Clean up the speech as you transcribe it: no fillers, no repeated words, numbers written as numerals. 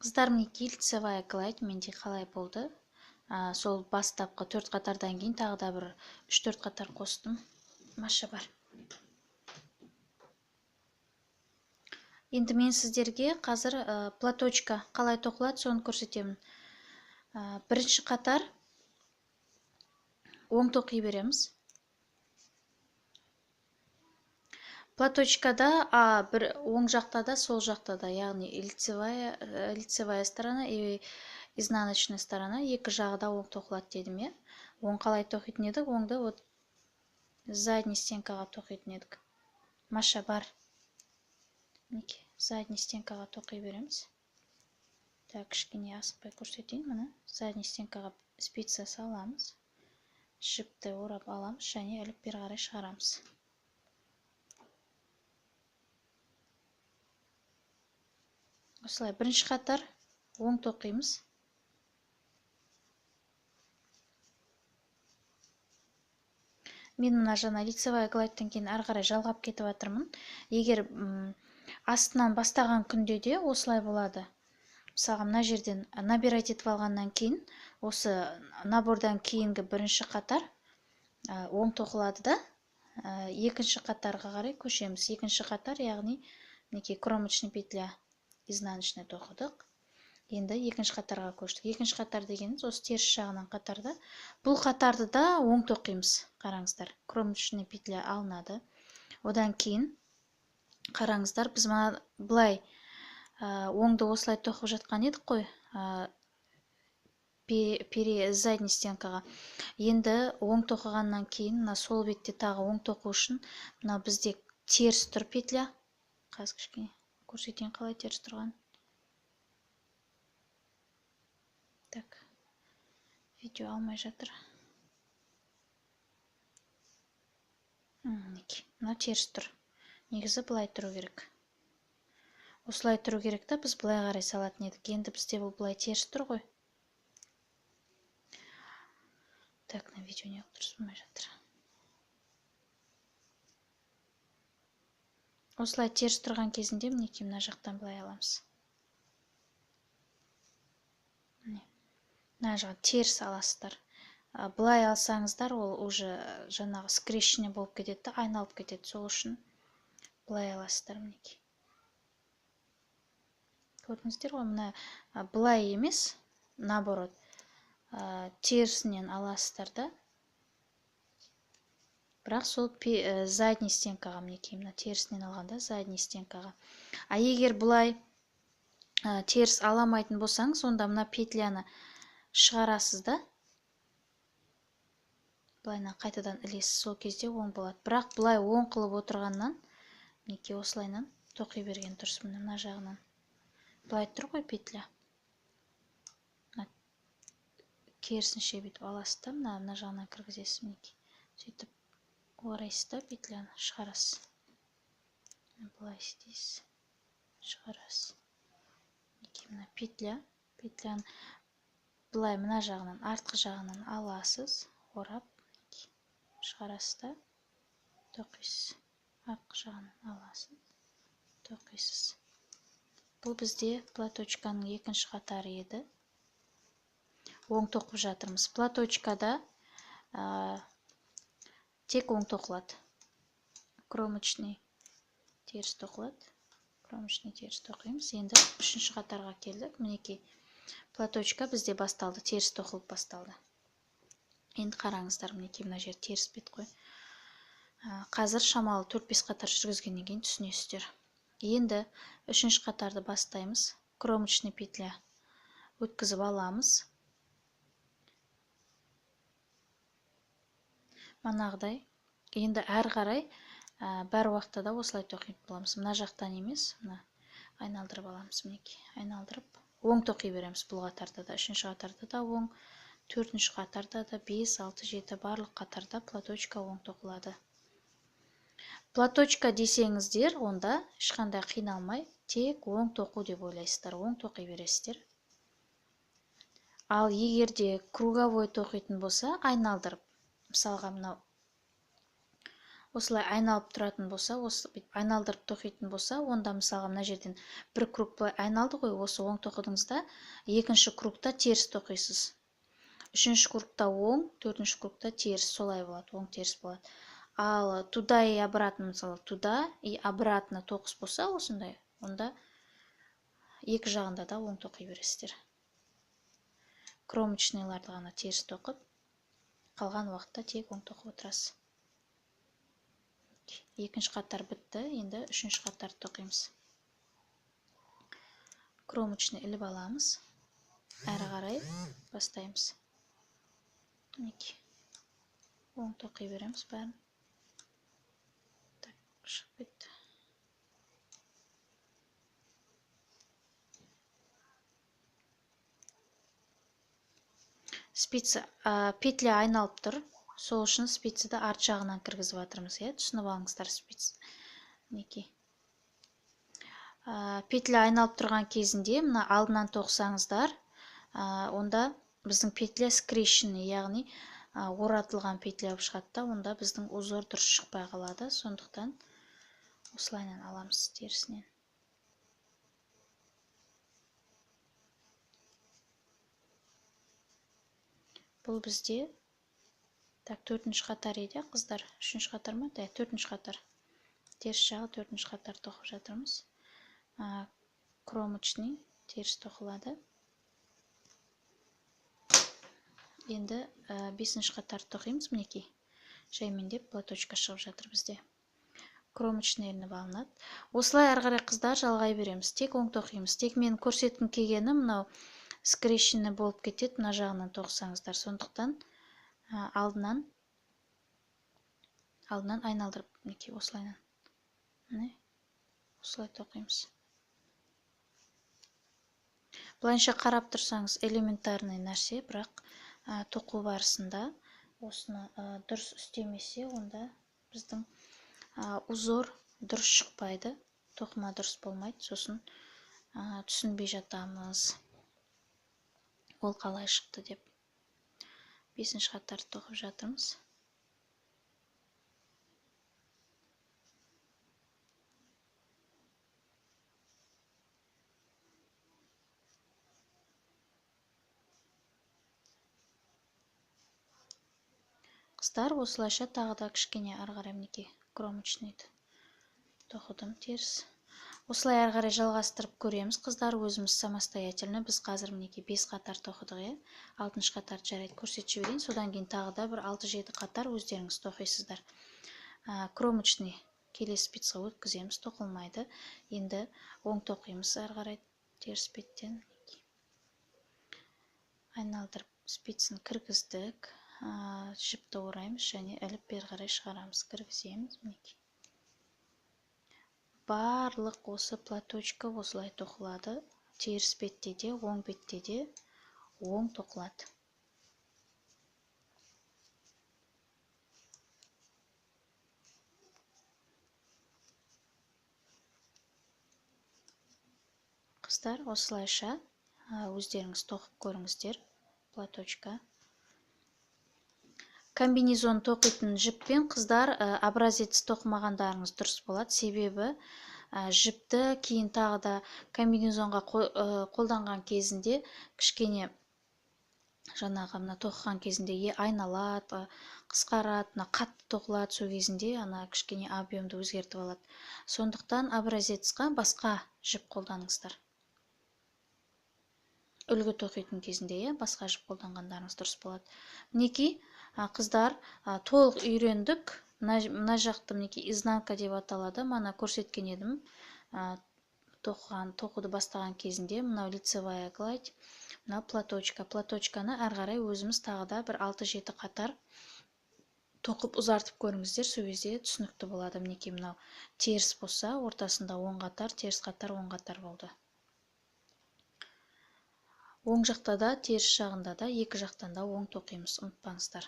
Қыздар, мінекей лицевая гладь менде қалай болды? Сол бастапқы 4 қатардан кейін тағы да бір 3-4 қатар қостым. Маша бар. Енді мен сіздерге қазір платочка қалай тоқылады соны көрсетемін. Бірінші қатар оң тоқи береміз. Платочкада бір оң жақта да сол жақта да, яғни лицевая сторона и изнаночная сторона екі жағы да оң тоқылады дедім, е. Оң қалай тоқитын едік? Оңды вот задний стенкаға тоқитын едік. Маша бар. Мінекей, задний стенкаға тоқи береміз. Так, кішкене асықпай көрсетейін. Міне, задний стенкаға спица саламыз. Жіпті орап аламыз және іліп бері қарай шығарамыз. Осылай бірінші қатар оң тоқимыз. Мен мына жаңа лицевая гладьтан кейін ары қарай жалғап кетіп жатырмын. Егер астынан бастаған күнде де осылай болады. Мысалға, мына жерден набирать етіп алғаннан кейін, осы набордан кейінгі бірінші қатар оң тоқылады да, екінші қатарға қарай көшеміз. Екінші қатар, яғни мінекей кромочный петля изнаночный тоқыдық. Енді екінші қатарға көштік. Екінші қатар дегеніміз осы теріс жағынан қатарда. Бұл қатарды да оң тоқимыз. Қараңыздар, кромочный петля алынады. Одан кейін қараңыздар, біз мына былай оңды осылай тоқып жатқан едік қой, задний стенкаға. Енді оң тоқығаннан кейін, мына сол бетте тағы оң тоқу үшін, мына бізде теріс тұр петля. Қазір кішкене көрсетейін қалай теріс тұрған. Так, видео алмай жатыр. Мына теріс тұр. Негізі былай тұру керек. Осылай тұру керек та, біз былай қарай салатын едік. Енді бізде бұл былай теріс тұр ғой. Так, на видео не дұрыс болмай жатыр. Осылай теріс тұрған кезінде мінекей мына жақтан былай аламыз. Мына жағы теріс аласыздар. Былай алсаңыздар, ол уже жаңағы скрещение болып кетеді, айналып кетеді. Сол үшін былай аласыздар, мінекей. Көрдіңіздер ғой, мына былай емес, наоборот, терісінен аласыздар да. Бірақ сол задний стенкаға, мінекей, мына терісінен алғанда задний стенкаға. Егер былай теріс аламайтын болсаңыз, онда мына петляны шығарасыз да. Былайынан қайтадан ілесіз, сол кезде оң болады. Бірақ былай оң қылып отырғаннан, мінекей осылайынан тоқи берген дұрыс. Мына жағынан былай тұр ғой петля. Керісінше бүйтіп аласыз да, мына жағынан кіргізесіз, мінекей. Сөйтіп орайсыз да, петляны шығарасыз. Былай істейсіз, шығарасыз. Мінекей мына петляны былай мына жағынан, артқы жағынан аласыз, орап, шығарасыз да, тоқисыз. Артқы жағынан аласыз, тоқисыз. Бұл бізде платочканың екінші қатары еді. Оң тоқып жатырмыз. Платочкада тек оң тоқылады. Кромочный теріс тоқылады. Кромочный теріс тоқимыз. Енді үшінші қатарға келдік. Мінекей, платочка бізде басталды, теріс тоқылып басталды. Енді қараңыздар, мінекей мына жер теріс бет қой. Қазір шамалы 4-5 қатар жүргізгеннен кейін түсінесіздер. Енді үшінші қатарды бастаймыз. Кромочный петля өткізіп аламыз. Манағыдай. Енді әр қарай бәр уақытта да осылай тоқиып боламыз. Мына жақтан емес, мына айналдырып аламыз, мінекей. Айналдырып оң тоқи береміз бұл қатарда да. Үшінші қатарда да оң, төртінші қатарда да 5, 6, 7 барлық қатарда платочка оң тоқылады. Платочка десеңіздер, онда ешқандай қиналмай, тек оң тоқу деп ойлайсыздар, оң тоқи бересіздер. Ал егерде круговой тоқитын болса, айналдырып, мысалға мынау осылай айналып тұратын болса, осы айналдырып тоқитын болса, онда мысалға мына жерден бір круг былай айналды ғой, осы оң тоқыдыңызда, екінші кругта теріс тоқисыз. Үшінші кругта оң, төртінші кругта теріс, солай болады, оң теріс болады. Ал туда и обратно, мысалы, туда и обратно тоқыс болса, осындай, онда екі жағында да оң тоқи бересіздер. Кромочныйларды ғана теріс тоқып, қалған уақытта тек оң тоқып отырасыз. Екінші қатар бітті, енді үшінші қатар тоқимыз. Кромочный іліп аламыз, әрі қарай бастаймыз. Мінекей, оң тоқи береміз бәрін. Так, шығып кетті. Спица, петля айналып тұр, сол үшін спицаны арт жағынан кіргізіп жатырмыз, түсініп алыңыздар спица. Мінекей. Петля айналып тұрған кезінде, мына алдынан тоқсаңыздар, онда біздің петля скрещенный, яғни оратылған петля болып шығады да, онда біздің узор дұрыс шықпай қалады. Сондықтан осылайынан аламыз терісінен. Бұл бізде төртінші қатар еді, қыздар. Үшінші қатар ма? Төртінші қатар. Теріс жағы төртінші қатар тоқып жатырмыз. Кромочный теріс тоқылады. Енді бесінші қатар тоқимыз, мінекей. Жаймендеп платочка шығып жатыр бізде. Кромочный ілініп алынады. Осылай әрі қарай қыздар жалғай береміз. Тек оң тоқимыз. Тек мен көрсеткім келгені мынау скрещенный болып кетеді, мына жағынан тоқсаңыздар. Сондықтан алдынан айналдырып, мінекей, осылайынан. Осылай тоқимыз. Былайша қарап тұрсаңыз элементарный нәрсе, бірақ тоқу барысында осыны дұрыс істемесе, онда біздің узор дұрыс шықпайды, тоқыма дұрыс болмайды, сосын түсінбей жатамыз. Ол қалай шықты деп. Бесінші қатар тоқып жатырмыз. Қыздар, осылайша тағы да кішкене ары қарай мінекей кромочныйды тоқыдым теріс. Осылай ары қарай жалғастырып көреміз, қыздар, өзіміз самостоятельно. Біз қазір мінекей 5 қатар тоқыдық, 6-шы қатар жарайды көрсетіп жіберейін. Содан кейін тағы да бір 6-7 қатар өздеріңіз тоқисыздар. Кромочный келесі спицаға өткіземіз, тоқылмайды. Енді оң тоқимыз ары қарай теріс беттен. Айналдырып спицаны кіргіздік. Жіпті ораймыз және іліп бері қарай шығарамыз, кіргіземіз, мінекей. Барлық осы платочка осылай тоқылады. Теріс бетте де, оң бетте де оң тоқылады. Қыздар, осылайша өздеріңіз тоқып көріңіздер платочка. Комбинезон тоқитын жіппен, қыздар, образец тоқымағандарыңыз дұрыс болады. Себебі жіпті кейін тағы да комбинезонға қолданған кезінде кішкене жаңағы мына тоқыған кезінде айналады, қысқарады, қатты тоқылады, сол кезінде кішкене объемды өзгертіп алады. Сондықтан образецқа басқа жіп қолданыңыздар. Үлгі тоқитын кезінде басқа жіп қолданғандарыңыз дұрыс болады. Мінекей, қыздар, толық үйрендік. Мына жақты мінекей изнанка деп аталады. Мана көрсеткен едім. Тоқуды бастаған кезінде мынау лицевая гладь, мынау платочка. Платочканы әрі қарай өзіміз тағы да бір 6-7 қатар тоқып ұзартып көріңіздер, сол кезде түсінікті болады. Мінекей, мынау теріс болса, ортасында оң қатар, теріс қатар, оң қатар болды. Оң жақта да, теріс жағында да, екі жақтан да оң тоқимыз, ұмытпаңыздар.